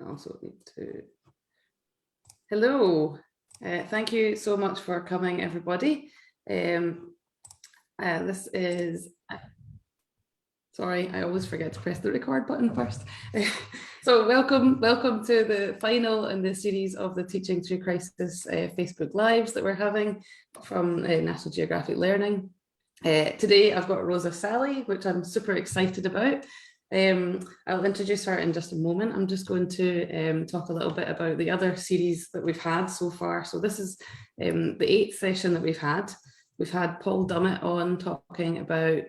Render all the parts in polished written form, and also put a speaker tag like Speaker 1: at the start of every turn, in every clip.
Speaker 1: I also need to. Hello, thank you so much for coming, everybody. This is, sorry, I always forget to press the record button first. So welcome to the final in the series of the Teaching Through Crisis Facebook Lives that we're having from National Geographic Learning. Today I've got Roza Sally, which I'm super excited about. I'll introduce her in just a moment. I'm just going to talk a little bit about the other series that we've had so far. So this is the 8th session that we've had. We've had Paul Dummett on talking about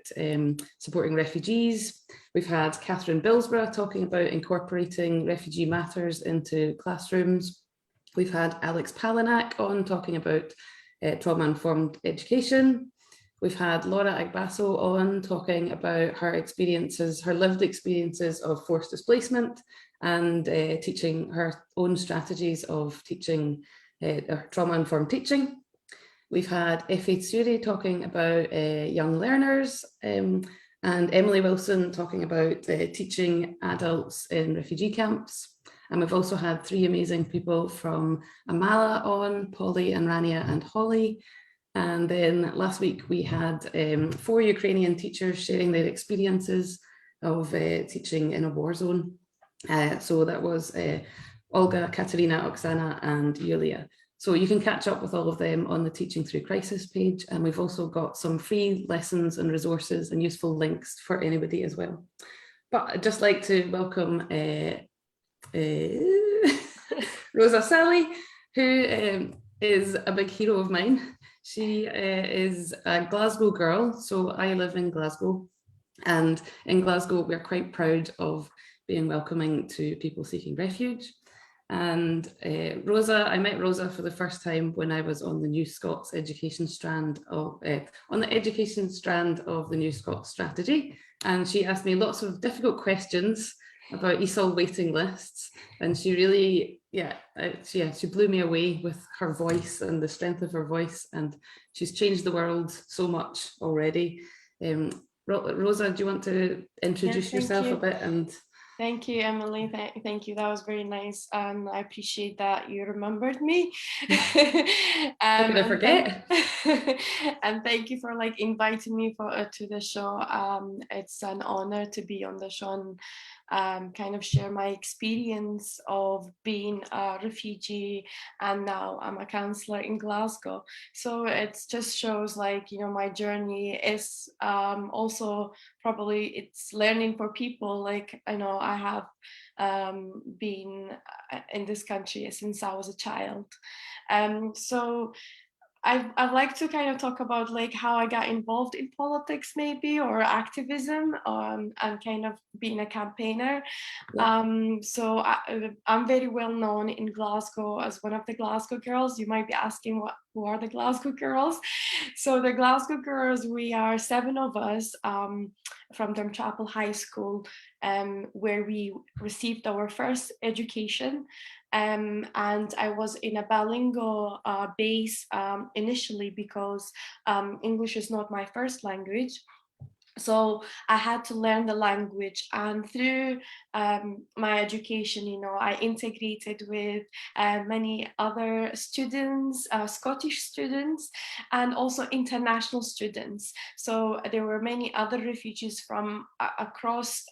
Speaker 1: supporting refugees. We've had Catherine Billsborough talking about incorporating refugee matters into classrooms. We've had Alex Palinak on talking about trauma-informed education. We've had Laura Agbaso on talking about her experiences, her lived experiences of forced displacement and teaching her own strategies of teaching, trauma-informed teaching. We've had Effie Tsuri talking about young learners and Emily Wilson talking about teaching adults in refugee camps. And we've also had 3 amazing people from Amala on, Polly and Rania and Holly. And then last week we had 4 Ukrainian teachers sharing their experiences of teaching in a war zone. So that was Olga, Katerina, Oksana and Yulia. So you can catch up with all of them on the Teaching Through Crisis page. And we've also got some free lessons and resources and useful links for anybody as well. But I'd just like to welcome Roza Sally, who is a big hero of mine. She is a Glasgow girl, so I live in Glasgow, and in Glasgow we're quite proud of being welcoming to people seeking refuge. And Roza, I met Roza for the first time when I was on the New Scots education strand of the New Scots strategy, and she asked me lots of difficult questions about ESOL waiting lists, and she really, she blew me away with her voice and the strength of her voice, and she's changed the world so much already. Roza, do you want to introduce yourself a bit? And
Speaker 2: thank you, Emily. Thank you. That was very nice. I appreciate that you remembered me.
Speaker 1: How could I forget?
Speaker 2: And thank you for inviting me to the show. It's an honor to be on the show and kind of share my experience of being a refugee, and now I'm a counsellor in Glasgow. So it just shows my journey is also probably it's learning for people. I have been in this country since I was a child. So I'd like to kind of talk about how I got involved in politics maybe, or activism, and kind of being a campaigner. Yeah. So I'm very well known in Glasgow as one of the Glasgow Girls. You might be asking who are the Glasgow Girls? So the Glasgow Girls, we are 7 of us from Drumchapel High School, where we received our first education. And I was in a bilingual base initially because English is not my first language. So I had to learn the language, and through my education, I integrated with many other students, Scottish students, and also international students. So there were many other refugees from across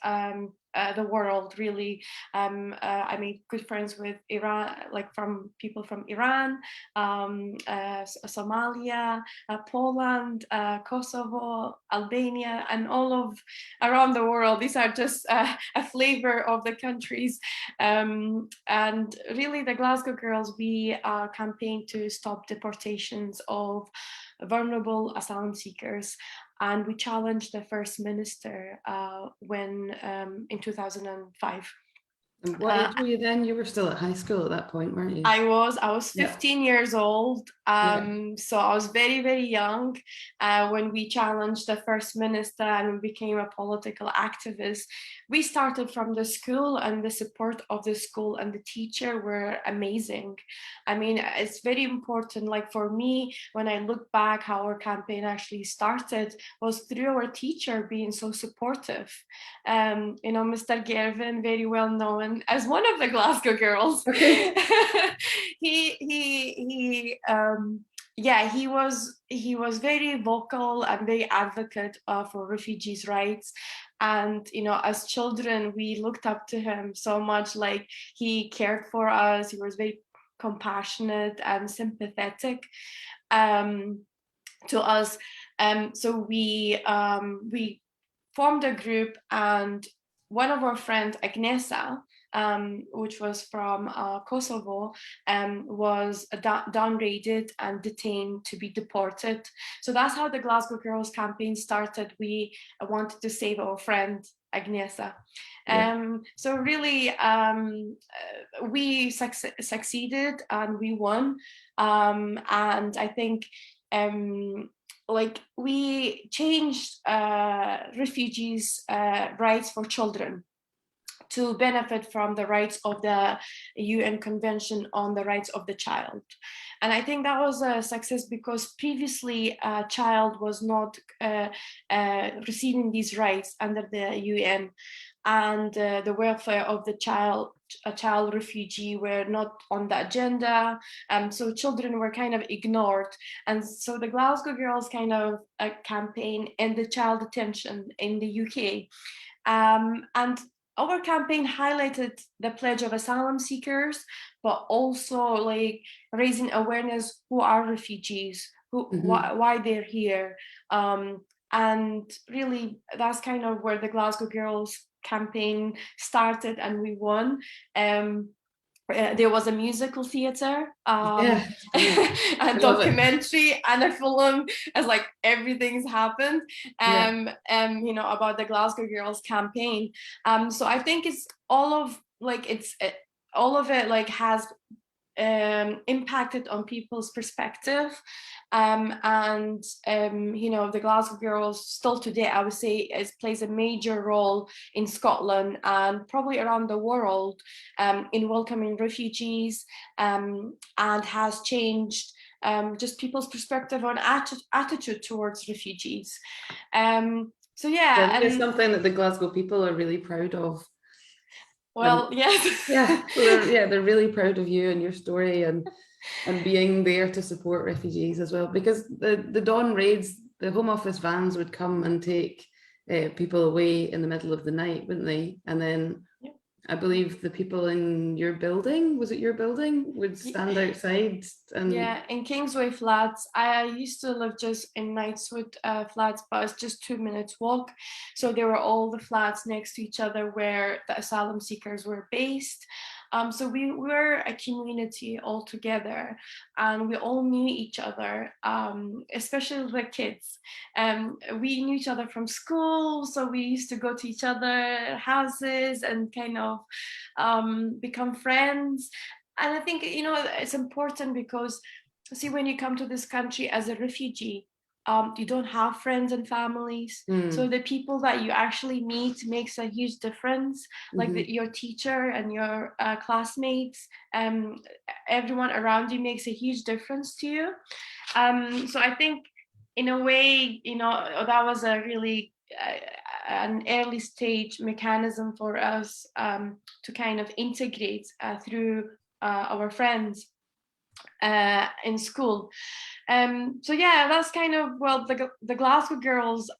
Speaker 2: the world, really. I made good friends with Iran, from people from Iran, Somalia, Poland, Kosovo, Albania, and all of around the world. These are just a flavor of the countries. And really, the Glasgow Girls, we campaigned to stop deportations of vulnerable asylum seekers. And we challenged the First Minister when in 2005.
Speaker 1: And what age were you then? You were still at high school at that point, weren't you?
Speaker 2: I was 15 years old. So I was very, very young when we challenged the First Minister and became a political activist. We started from the school, and the support of the school and the teacher were amazing. I mean, it's very important. For me, when I look back, how our campaign actually started was through our teacher being so supportive. Mr. Gervin, very well known as one of the Glasgow Girls.
Speaker 1: Okay.
Speaker 2: He was very vocal and very advocate for refugees' rights. And as children, we looked up to him so much. Like, he cared for us. He was very compassionate and sympathetic to us. So we formed a group, and one of our friends, Agnesa, which was from Kosovo, was downgraded and detained to be deported. So that's how the Glasgow Girls campaign started. We wanted to save our friend Agnesa. So really, we succeeded and we won. And I think we changed refugees' rights for children to benefit from the rights of the UN Convention on the Rights of the Child. And I think that was a success, because previously a child was not receiving these rights under the UN, and the welfare of the child, a child refugee, were not on the agenda. So children were kind of ignored. And so the Glasgow Girls kind of campaign ended child detention in the UK. And our campaign highlighted the pledge of asylum seekers, but also like raising awareness who are refugees, why they're here. And really, that's kind of where the Glasgow Girls campaign started, and we won. There was a musical theatre, a documentary, and a film, as like everything's happened, about the Glasgow Girls campaign. So I think it's all of it like has impacted on people's perspective, the Glasgow Girls still today, I would say, plays a major role in Scotland and probably around the world in welcoming refugees, and has changed just people's perspective on attitude towards refugees. So yeah,
Speaker 1: it's something that the Glasgow people are really proud of.
Speaker 2: Well, yes.
Speaker 1: Yeah, so they're really proud of you and your story, and being there to support refugees as well. Because the dawn raids, the Home Office vans would come and take people away in the middle of the night, wouldn't they? And then I believe the people in your building, was it your building, would stand outside. And
Speaker 2: in Kingsway Flats. I used to live just in Knightswood Flats, but it's just 2 minutes walk. So there were all the flats next to each other where the asylum seekers were based. So we were a community all together, and we all knew each other, especially the kids. We knew each other from school, so we used to go to each other's houses and kind of become friends. And I think, it's important because, see, when you come to this country as a refugee, you don't have friends and families. So the people that you actually meet makes a huge difference. Like your teacher and your classmates, everyone around you makes a huge difference to you. So I think, in a way, that was a really an early stage mechanism for us to kind of integrate through our friends in school. So yeah, that's kind of, well, the Glasgow Girls,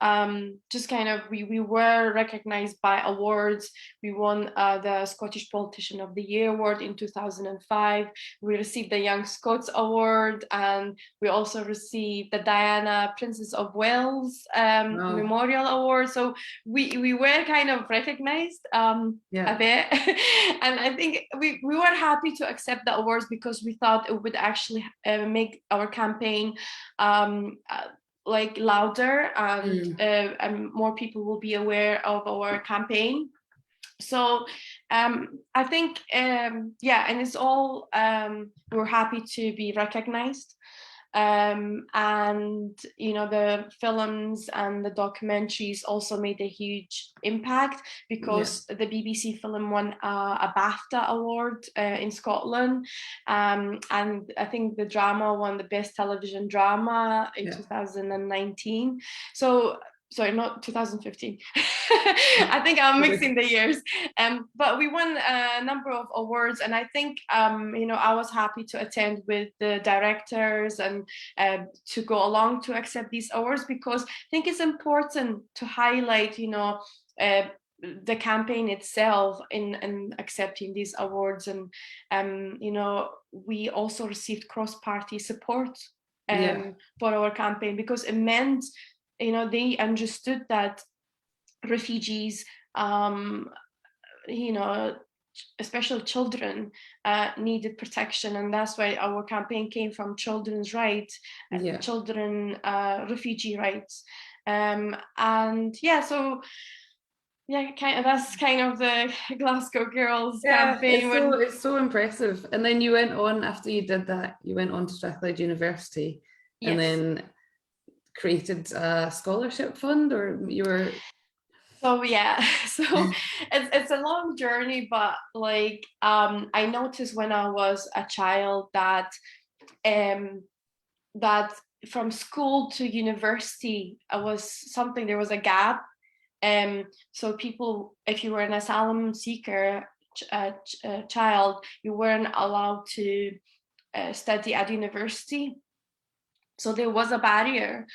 Speaker 2: just kind of, we were recognized by awards. We won the Scottish Politician of the Year award in 2005. We received the Young Scots Award, and we also received the Diana Princess of Wales Memorial Award. So we were kind of recognized a bit. And I think we were happy to accept the awards, because we thought it would actually make our campaign like louder, and more people will be aware of our campaign. So I think and it's all we're happy to be recognized. And the films and the documentaries also made a huge impact, because the BBC film won a BAFTA award in Scotland, and I think the drama won the best television drama in 2019. So sorry, not 2015. I think I'm mixing the years. But we won a number of awards, and I think I was happy to attend with the directors and to go along to accept these awards, because I think it's important to highlight the campaign itself in accepting these awards. And we also received cross-party support for our campaign, because it meant they understood that refugees, especially children, needed protection, and that's why our campaign came from children's rights, children refugee rights, that's kind of the Glasgow Girls campaign.
Speaker 1: It's so impressive. And then you went on, after you did that, you went on to Strathclyde University, and then created a scholarship fund, or you were...
Speaker 2: So it's a long journey, but I noticed when I was a child that from school to university there was a gap. So people, if you were an asylum seeker child, you weren't allowed to study at university. So there was a barrier.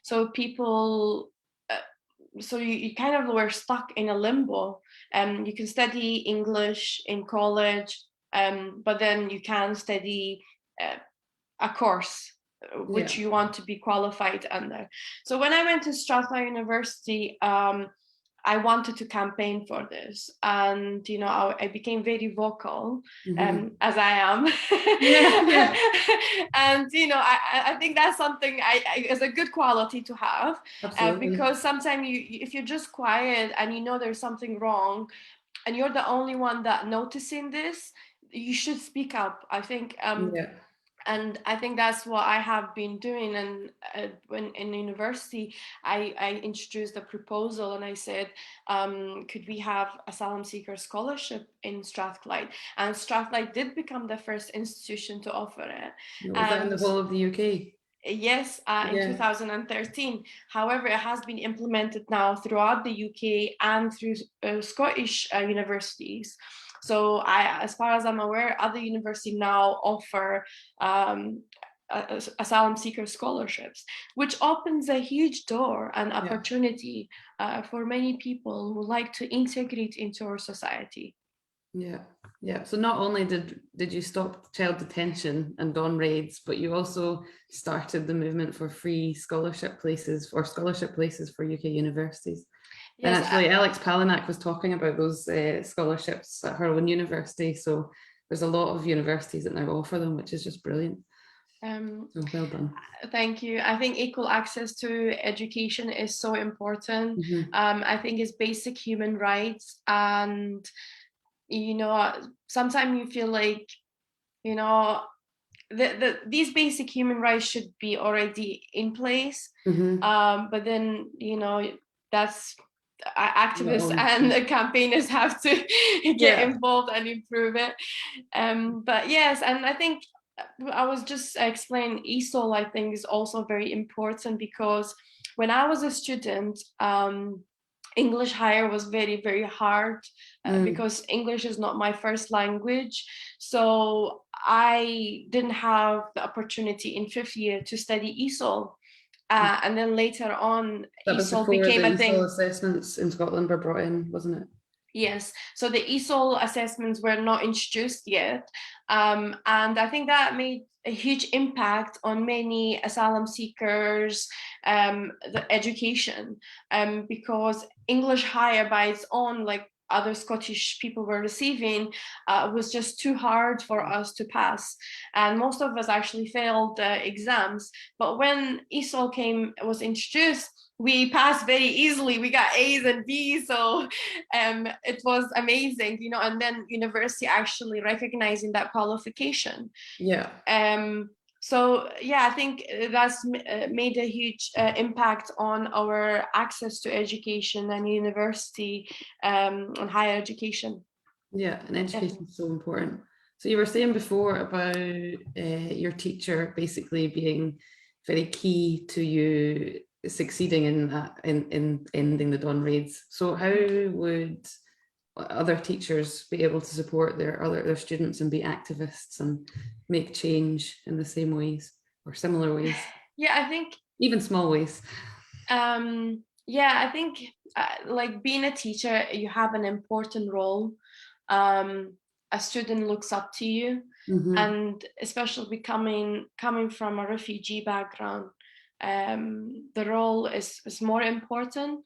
Speaker 2: So people, so you kind of were stuck in a limbo. You can study English in college, but then you can study a course which you want to be qualified under. So when I went to Strathclyde University, I wanted to campaign for this, and I became very vocal, as I am. And I think that's something is a good quality to have, because sometimes if you're just quiet and there's something wrong, and you're the only one that noticing this, you should speak up, I think. And I think that's what I have been doing. And when in university, I introduced a proposal, and I said, could we have asylum seeker scholarship in Strathclyde? And Strathclyde did become the first institution to offer it.
Speaker 1: Was that in the whole of the UK?
Speaker 2: Yes, in 2013. However, it has been implemented now throughout the UK and through Scottish universities. So as far as I'm aware, other universities now offer asylum seeker scholarships, which opens a huge door and opportunity for many people who like to integrate into our society.
Speaker 1: So not only did you stop child detention and dawn raids, but you also started the movement for free scholarship places for UK universities. Yes, and actually, Alex Palinak was talking about those scholarships at her own university. So there's a lot of universities that now offer them, which is just brilliant. So well done.
Speaker 2: Thank you. I think equal access to education is so important. I think it's basic human rights, and sometimes you feel like these basic human rights should be already in place, but then that's activists and the campaigners have to get involved and improve it. But yes, and I think I was just explaining ESOL, I think, is also very important, because when I was a student, English higher was very, very hard, because English is not my first language. So I didn't have the opportunity in fifth year to study ESOL. And then later on, ESOL became a thing.
Speaker 1: ESOL assessments in Scotland were brought in, wasn't it?
Speaker 2: Yes, so the ESOL assessments were not introduced yet. And I think that made a huge impact on many asylum seekers, the education, because English higher by its own, like other Scottish people were receiving, was just too hard for us to pass. And most of us actually failed the exams. But when ESOL was introduced, we passed very easily. We got A's and B's, so it was amazing, and then university actually recognizing that qualification. So I think that's made a huge impact on our access to education and university and higher education.
Speaker 1: And education is so important. So you were saying before about your teacher basically being very key to you succeeding in that, in ending the dawn raids. So how would other teachers be able to support their students and be activists and make change in the same ways or similar ways?
Speaker 2: Yeah, I think
Speaker 1: even small ways.
Speaker 2: Yeah, I think like being a teacher, you have an important role. A student looks up to you, and especially coming from a refugee background, the role is more important.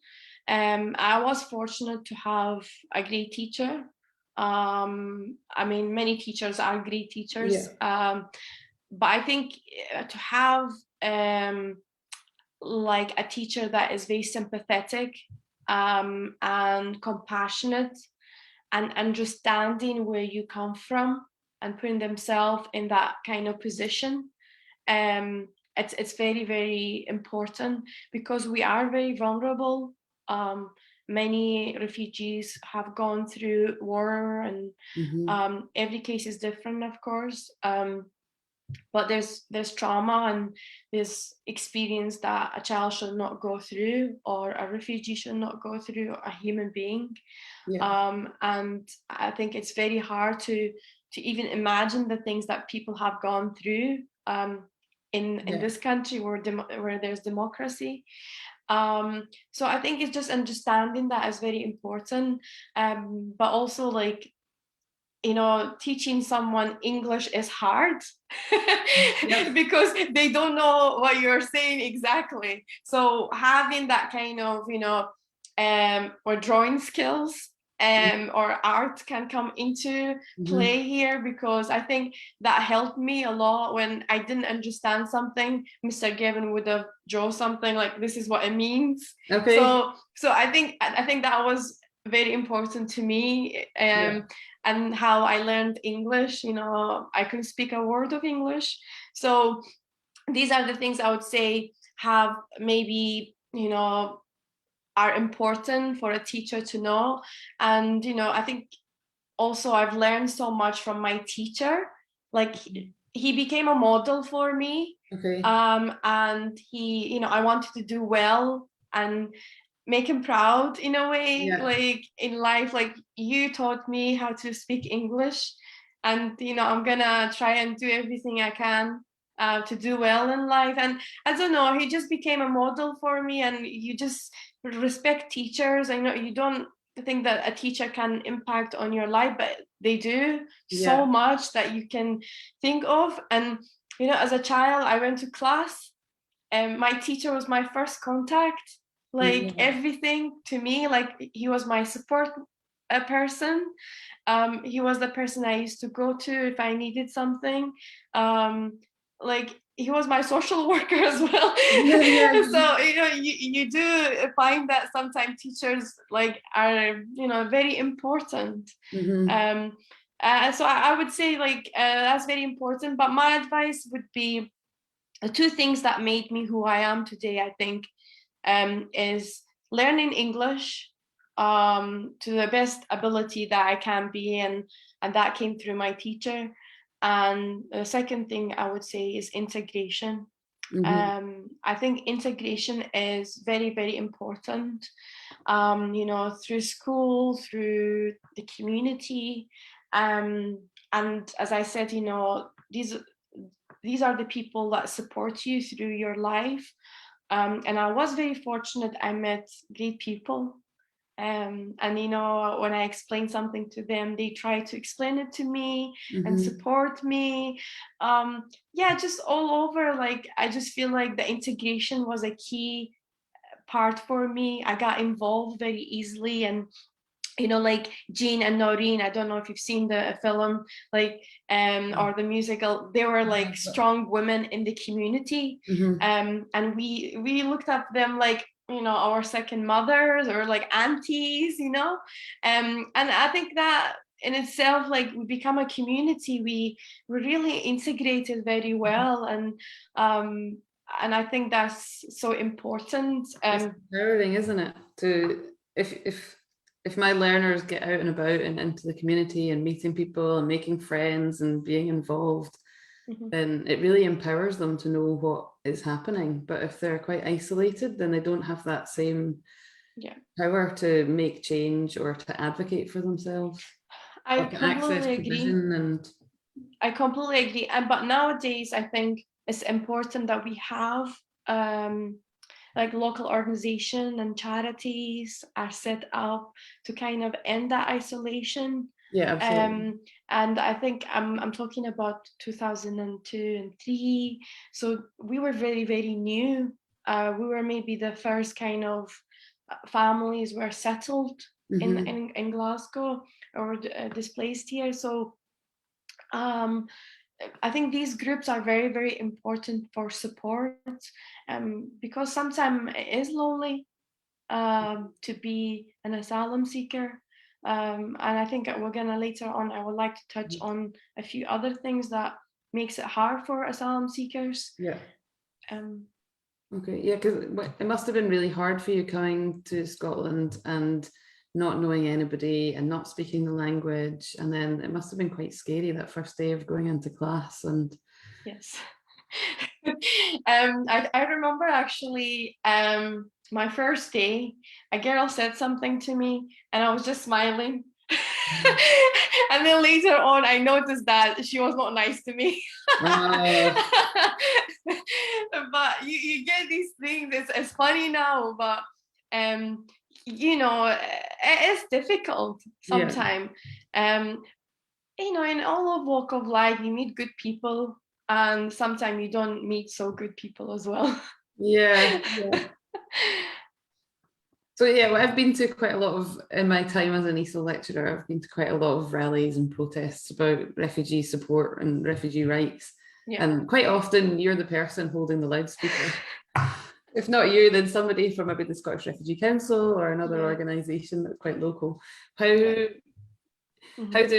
Speaker 2: I was fortunate to have a great teacher. I mean, many teachers are great teachers, but I think to have like a teacher that is very sympathetic and compassionate and understanding where you come from and putting themselves in that kind of position, it's very, very important, because we are very vulnerable. Many refugees have gone through war, and every case is different, of course. But there's trauma and there's experience that a child should not go through, or a refugee should not go through, a human being. And I think it's very hard to even imagine the things that people have gone through in this country where there's democracy. So I think it's just understanding that is very important, but also, like, you know, teaching someone English is hard because they don't know what you're saying exactly. So having that kind of, you know, or drawing skills or art can come into play here, because I think that helped me a lot. When I didn't understand something, Mr. Gavin would have drawn something like, this is what it means. So I think that was very important to me. And how I learned English, you know, I couldn't speak a word of English. So these are the things I would say have maybe, you know, are important for a teacher to know. And, you know, I think also I've learned so much from my teacher. Like, he became a model for me. And he, you know, I wanted to do well and make him proud in a way, like in life, like, you taught me how to speak English, and, you know, I'm gonna try and do everything I can to do well in life. And I don't know, he just became a model for me. And you just respect teachers. I know you don't think that a teacher can impact on your life, but they do so much that you can think of. And, you know, as a child, I went to class, and my teacher was my first contact. Like, everything to me, like, he was my support person. He was the person I used to go to if I needed something. Like, he was my social worker as well. So, you know, you do find that sometimes teachers, like, are, you know, very important. So I would say, like, that's very important. But my advice would be two things that made me who I am today, I think, is learning English to the best ability that I can be, and that came through my teacher. And the second thing I would say is integration. I think integration is very, very important, you know, through school, through the community. And as I said, you know, these are the people that support you through your life. And I was very fortunate. I met great people. And, you know, when I explain something to them, they try to explain it to me and support me. Just all over. Like, I just feel like the integration was a key part for me. I got involved very easily. And, you know, like Jean and Noreen, I don't know if you've seen the film, like, or the musical, they were like strong women in the community. And we looked at them like, you know, our second mothers or like aunties, you know. And I think that in itself, like, we become a community, we really integrated very well. And I think that's so important.
Speaker 1: It's empowering, isn't it? To if my learners get out and about and into the community and meeting people and making friends and being involved, then it really empowers them to know is happening. But if they're quite isolated, then they don't have that same power to make change or to advocate for themselves.
Speaker 2: I
Speaker 1: Or to access
Speaker 2: completely agree.
Speaker 1: provision and
Speaker 2: I completely agree. But nowadays, I think it's important that we have like local organization and charities are set up to kind of end that isolation.
Speaker 1: yeah, absolutely.
Speaker 2: And I think I'm talking about 2002 and 3. So we were very, very new. We were maybe the first kind of families were settled in Glasgow or displaced here. So I think these groups are very, very important for support, because sometimes it is lonely to be an asylum seeker. And I think we're gonna later on, I would like to touch on a few other things that makes it hard for asylum seekers.
Speaker 1: Yeah.
Speaker 2: Um,
Speaker 1: Okay, yeah, because it must have been really hard for you coming to Scotland and not knowing anybody and not speaking the language, and then it must have been quite scary that first day of going into class. And
Speaker 2: yes. I remember actually my first day, a girl said something to me and I was just smiling. And then later on, I noticed that she was not nice to me. But you get these things, it's funny now, but you know, it is difficult sometimes. You know, in all of walk of life, you meet good people, and sometimes you don't meet so good people as well.
Speaker 1: yeah. So yeah, well, I've been to quite a lot of, in my time as an ESOL lecturer, I've been to quite a lot of rallies and protests about refugee support and refugee rights. And quite often you're the person holding the loudspeaker. If not you, then somebody from maybe the Scottish Refugee Council or another organisation that's quite local. How do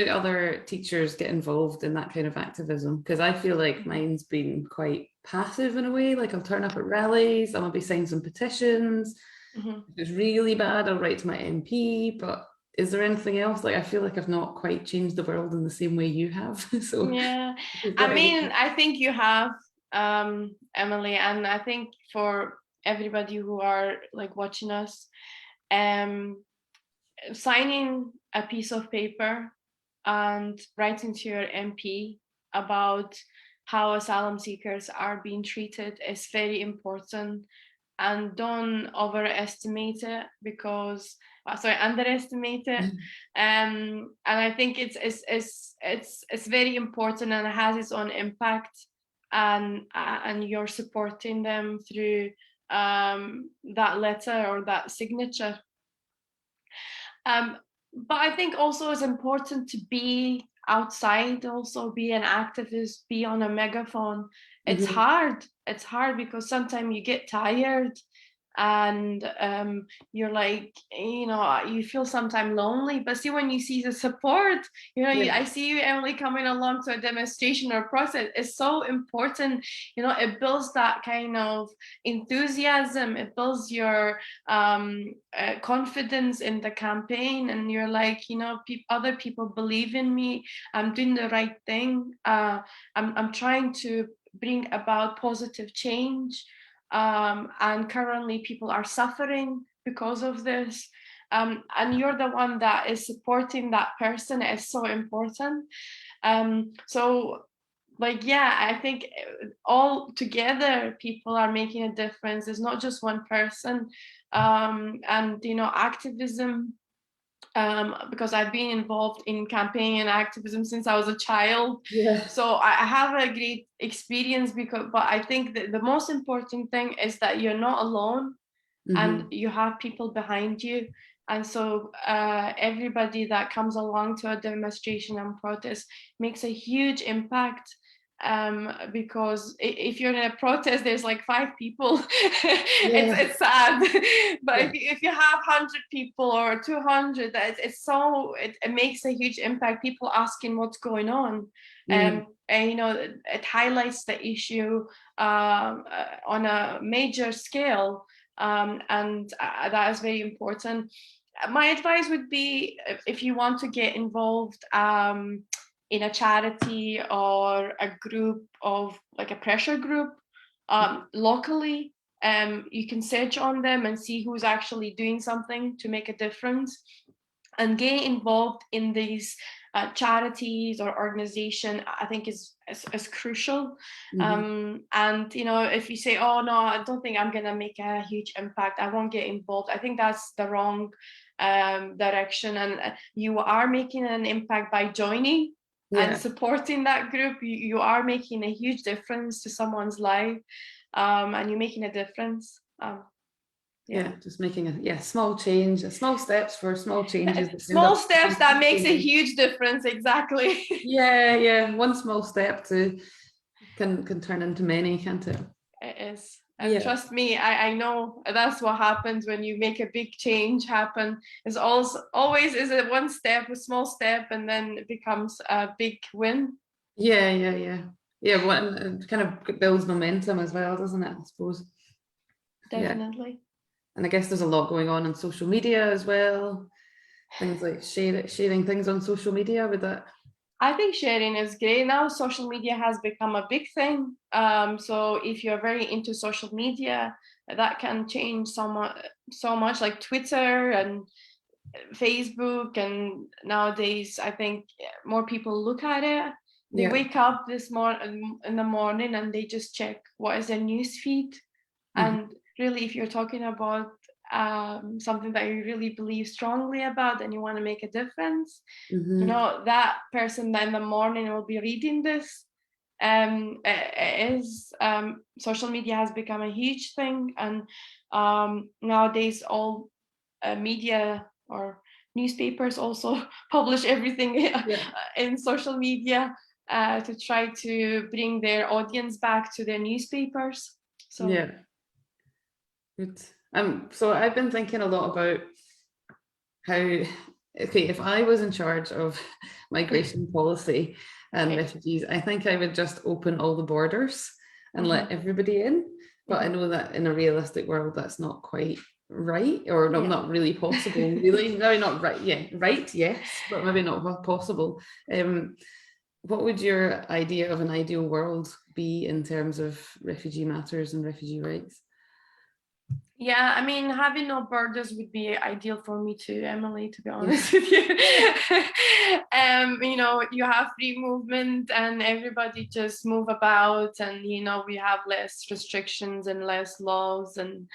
Speaker 1: other teachers get involved in that kind of activism? Because I feel like mine's been quite passive in a way. Like I'll turn up at rallies, I'll maybe sign some petitions. If it's really bad, I'll write to my MP. But is there anything else? Like I feel like I've not quite changed the world in the same way you have. So
Speaker 2: yeah, I mean, I think you have, Emily, and I think for everybody who are like watching us, signing a piece of paper and writing to your MP about how asylum seekers are being treated is very important. And don't overestimate it because underestimate it. And I think it's very important and it has its own impact, and you're supporting them through that letter or that signature. But I think also it's important to be outside, also be an activist, be on a megaphone. It's hard. It's hard because sometimes you get tired and you're like, you know, you feel sometimes lonely. But see, when you see the support, you know, I see you, Emily, coming along to a demonstration or process. It's so important. You know, it builds that kind of enthusiasm. It builds your confidence in the campaign, and you're like, you know, other people believe in me. I'm doing the right thing. I'm trying to bring about positive change. And currently people are suffering because of this. And you're the one that is supporting that person. It's so important. So like, yeah, I think all together people are making a difference. It's not just one person. And you know, activism, because I've been involved in campaigning and activism since I was a child. So I have a great experience but I think that the most important thing is that you're not alone and you have people behind you. And so everybody that comes along to a demonstration and protest makes a huge impact. Because if you're in a protest, there's like 5 people. It's sad. But if you have 100 people or 200, it makes a huge impact. People asking what's going on. And you know, it highlights the issue on a major scale. And that is very important. My advice would be, if you want to get involved in a charity or a group of like a pressure group, locally. You can search on them and see who's actually doing something to make a difference, and getting involved in these charities or organization, I think is crucial. And if you say, oh no, I don't think I'm gonna make a huge impact, I won't get involved, I think that's the wrong direction. And you are making an impact by joining and supporting that group. You are making a huge difference to someone's life, and you're making a difference.
Speaker 1: Just making a small change, small steps for small changes.
Speaker 2: Small steps that makes a huge difference. Exactly.
Speaker 1: One small step can turn into many, can't it?
Speaker 2: It is. And trust me, I know that's what happens when you make a big change happen. Is always is it one step, a small step, and then it becomes a big win.
Speaker 1: Yeah. It kind of builds momentum as well, doesn't it? I suppose.
Speaker 2: Definitely.
Speaker 1: Yeah. And I guess there's a lot going on in social media as well. Things like sharing things on social media with that.
Speaker 2: I think sharing is great. Now social media has become a big thing. So if you're very into social media, that can change so much, like Twitter and Facebook. And nowadays, I think more people look at it. They wake up in the morning and they just check what is their news feed. And really, if you're talking about something that you really believe strongly about and you want to make a difference, that person in the morning will be reading this. Social media has become a huge thing, and nowadays all media or newspapers also publish everything in social media to try to bring their audience back to their newspapers. So
Speaker 1: good. So I've been thinking a lot about how, if I was in charge of migration policy and refugees, I think I would just open all the borders and let everybody in. But I know that in a realistic world, that's not quite right, or not really possible. Really, no, not right. Yes, but maybe not possible. What would your idea of an ideal world be in terms of refugee matters and refugee rights?
Speaker 2: Yeah, I mean, having no borders would be ideal for me too, Emily, to be honest with you. You have free movement and everybody just move about, and, we have less restrictions and less laws. And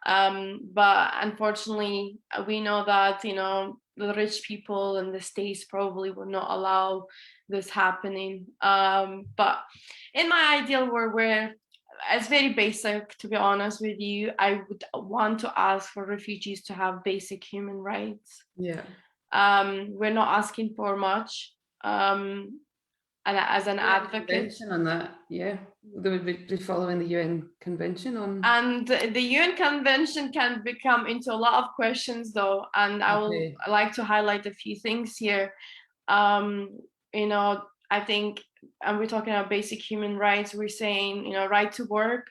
Speaker 2: but unfortunately, we know that, the rich people in the States probably would not allow this happening. But in my ideal world, where it's very basic, to be honest with you, I would want to ask for refugees to have basic human rights. We're not asking for much. And as an advocate,
Speaker 1: convention on that, they would be following the UN Convention on.
Speaker 2: And the UN Convention can become into a lot of questions, though, and I would like to highlight a few things here. I think, and we're talking about basic human rights, we're saying, right to work,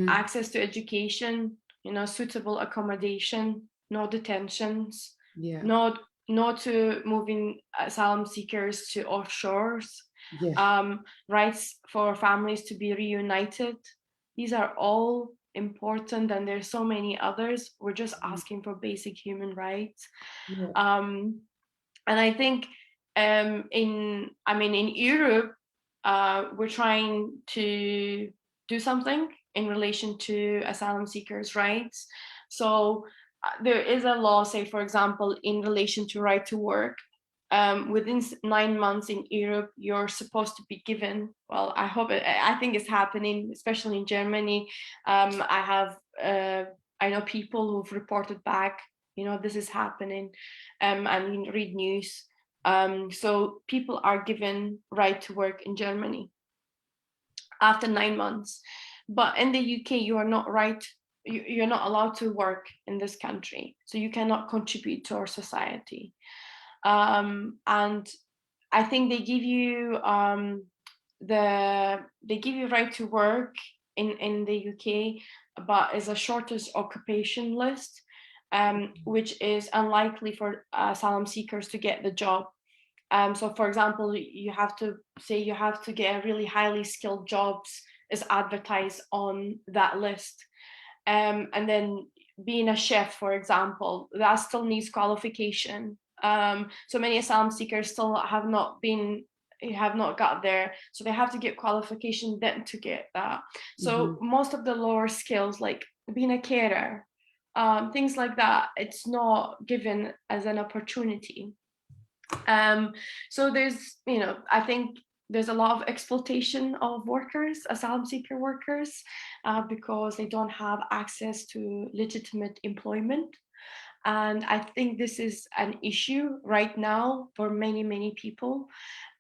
Speaker 2: access to education, suitable accommodation, no detentions, no to moving asylum seekers to offshores, rights for families to be reunited. These are all important, and there's so many others. We're just asking for basic human rights. And I think in Europe, we're trying to do something in relation to asylum seekers' rights. So there is a law, say, for example, in relation to right to work. Within 9 months in Europe, you're supposed to be given, well, I think it's happening, especially in Germany. I know people who've reported back, this is happening, and you read news. So people are given right to work in Germany after 9 months. But in the UK, you are not you're not allowed to work in this country. So you cannot contribute to our society. And I think they give you right to work in the UK, but it's a shortest occupation list, which is unlikely for asylum seekers to get the job. So for example, you have to get really highly skilled jobs is advertised on that list. And then being a chef, for example, that still needs qualification. So many asylum seekers still have not got there, so they have to get qualification then to get that. So most of the lower skills, like being a carer, things like that, it's not given as an opportunity. So there's, I think there's a lot of exploitation of workers, asylum seeker workers, because they don't have access to legitimate employment. And I think this is an issue right now for many, many people.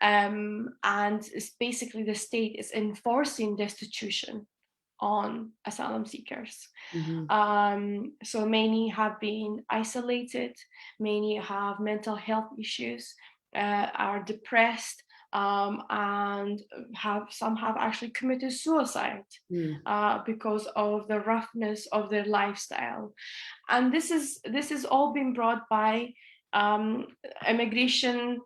Speaker 2: And it's basically the state is enforcing destitution on asylum seekers. So many have been isolated, many have mental health issues, are depressed, and some have actually committed suicide because of the roughness of their lifestyle. And this is all been brought by immigration,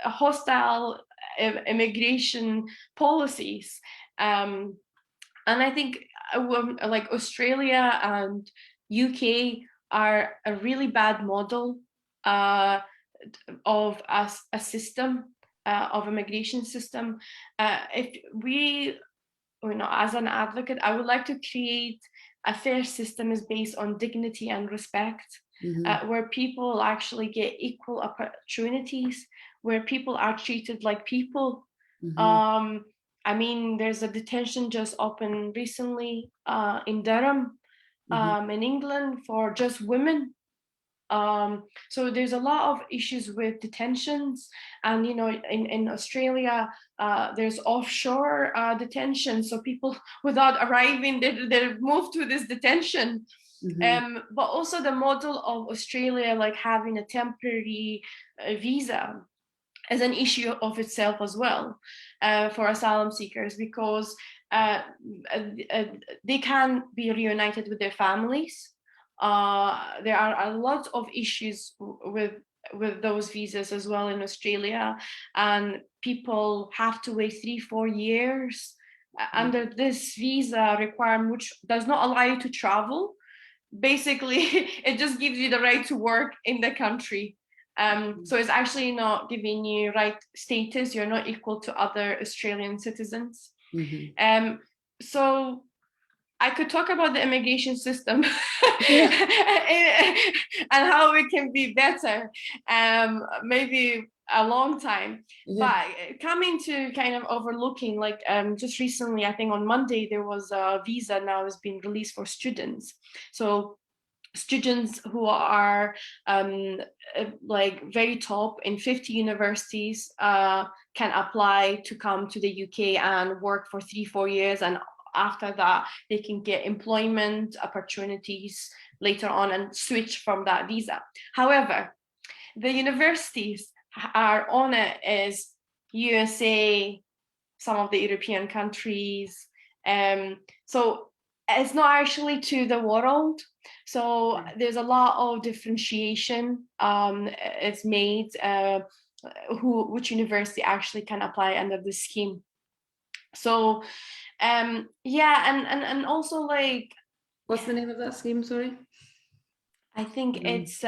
Speaker 2: hostile immigration policies. And I think like Australia and UK are a really bad model of a system, of immigration system. If we, as an advocate, I would like to create a fair system is based on dignity and respect, where people actually get equal opportunities, where people are treated like people. I mean, there's a detention just opened recently in Durham, in England, for just women. So there's a lot of issues with detentions, and in Australia there's offshore detention, so people without arriving they're moved to this detention. But also the model of Australia, like having a temporary visa, as an issue of itself as well, for asylum seekers, because they can be reunited with their families. There are a lot of issues with those visas as well in Australia, and people have to wait 3-4 years under this visa requirement, which does not allow you to travel. Basically, it just gives you the right to work in the country. So it's actually not giving you right status. You're not equal to other Australian citizens. So I could talk about the immigration system and how it can be better, maybe a long time. But coming to kind of overlooking, like just recently, I think on Monday, there was a visa now has been released for students. So students who are like very top in 50 universities can apply to come to the UK and work for 3-4 years, and after that they can get employment opportunities later on and switch from that visa. However, the universities are on it as USA, some of the European countries, so it's not actually to the world. So there's a lot of differentiation it's made, which university actually can apply under the scheme. So and also, like,
Speaker 1: what's the name of that scheme, sorry?
Speaker 2: I think it's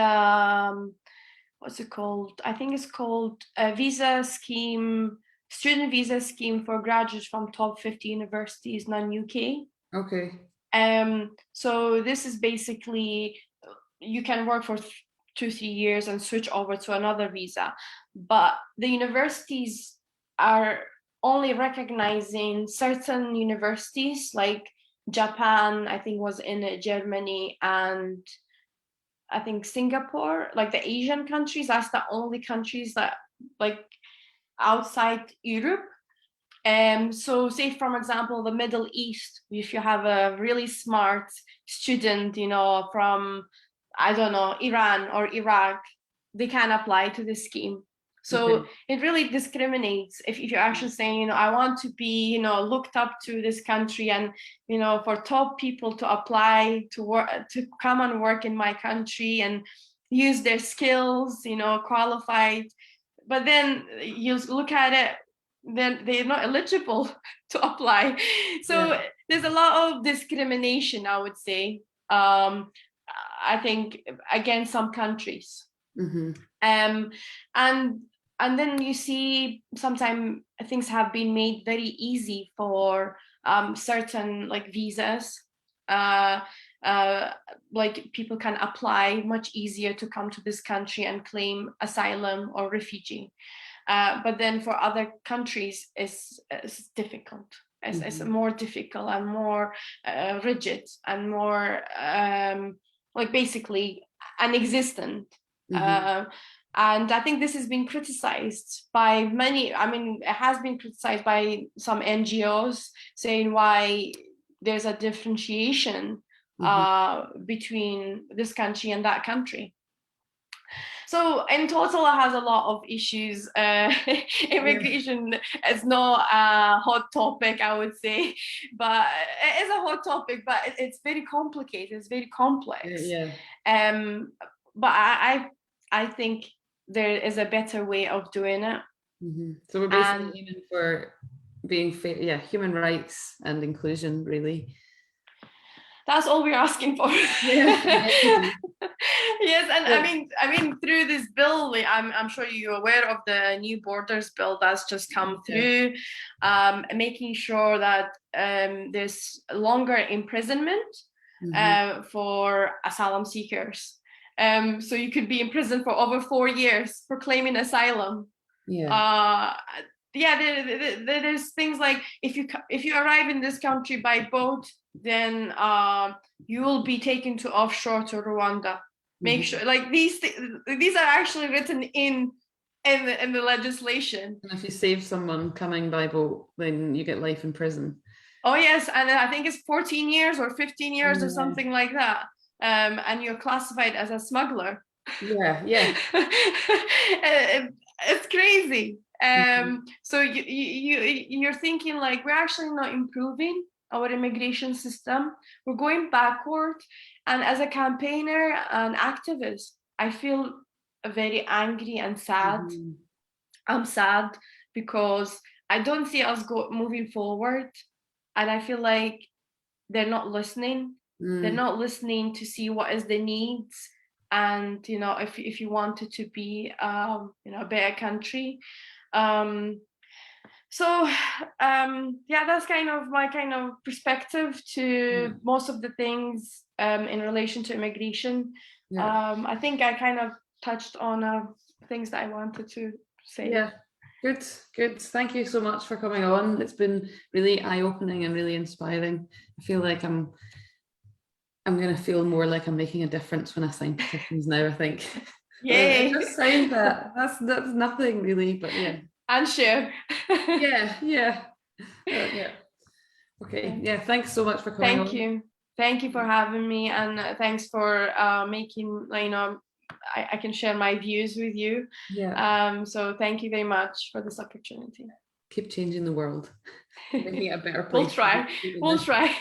Speaker 2: what's it called? I think it's called a visa scheme, student visa scheme for graduates from top 50 universities, non-UK.
Speaker 1: Okay.
Speaker 2: So this is basically, you can work for 2-3 years and switch over to another visa, but the universities are only recognizing certain universities, like Japan, I think was in Germany, and I think Singapore, like the Asian countries. That's the only countries that, like, outside Europe. So say, for example, the Middle East, if you have a really smart student, from, I don't know, Iran or Iraq, they can apply to this scheme. So it really discriminates if you're actually saying, I want to be, looked up to this country, and, for top people to apply to work, to come and work in my country and use their skills, qualified. But then you look at it, they're not eligible to apply. So there's a lot of discrimination, I would say, I think, against some countries. And then you see sometimes things have been made very easy for certain like visas. Like people can apply much easier to come to this country and claim asylum or refugee. But then for other countries, it's difficult. It's more difficult and more rigid and more like basically non-existent. And I think this has been criticized by many. I mean, it has been criticized by some NGOs, saying why there's a differentiation between this country and that country. So in total, it has a lot of issues. Immigration is not a hot topic, I would say, but it is a hot topic, but it's very complicated. It's very complex. But I think there is a better way of doing it.
Speaker 1: So we're basically aiming for being fair, human rights and inclusion, really.
Speaker 2: That's all we're asking for. Yes, and I mean, through this bill, I'm sure you're aware of the new borders bill that's just come through, making sure that there's longer imprisonment for asylum seekers. So you could be in prison for over 4 years for claiming asylum. There's things like if you arrive in this country by boat, then you will be taken to offshore to Rwanda. Make sure, like these are actually written in the legislation.
Speaker 1: And if you save someone coming by boat, then you get life in prison.
Speaker 2: Oh yes, and I think it's 14 years or 15 years or something like that. And you're classified as a smuggler. It's crazy. So you're thinking like, we're actually not improving our immigration system. We're going backward. And as a campaigner and activist, I feel very angry and sad. I'm sad because I don't see us moving forward. And I feel like they're not listening. They're not listening to see what is the needs. And, you know, if you want it to be, a better country. That's kind of my kind of perspective to most of the things in relation to immigration. I think I kind of touched on things that I wanted to say.
Speaker 1: Good. Thank you so much for coming on. It's been really eye-opening and really inspiring. I feel like I'm going to feel more like I'm making a difference when I sign petitions now, I think.
Speaker 2: Yay!
Speaker 1: I just signed that. That's nothing really, but
Speaker 2: And share.
Speaker 1: Okay. Thanks so much for coming on.
Speaker 2: Thank you for having me, and thanks for making, I can share my views with you. So thank you very much for this opportunity.
Speaker 1: Keep changing the world, making it a better place.
Speaker 2: We'll try.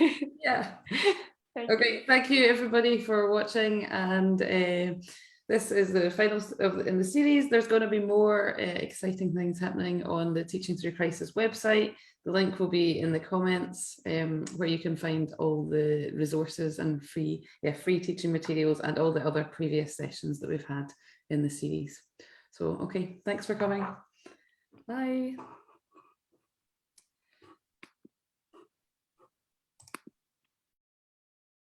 Speaker 1: Okay, thank you everybody for watching, and this is the final in the series. There's going to be more exciting things happening on the Teaching Through Crisis website. The link will be in the comments, where you can find all the resources and free teaching materials and all the other previous sessions that we've had in the series. So, okay, thanks for coming. Bye.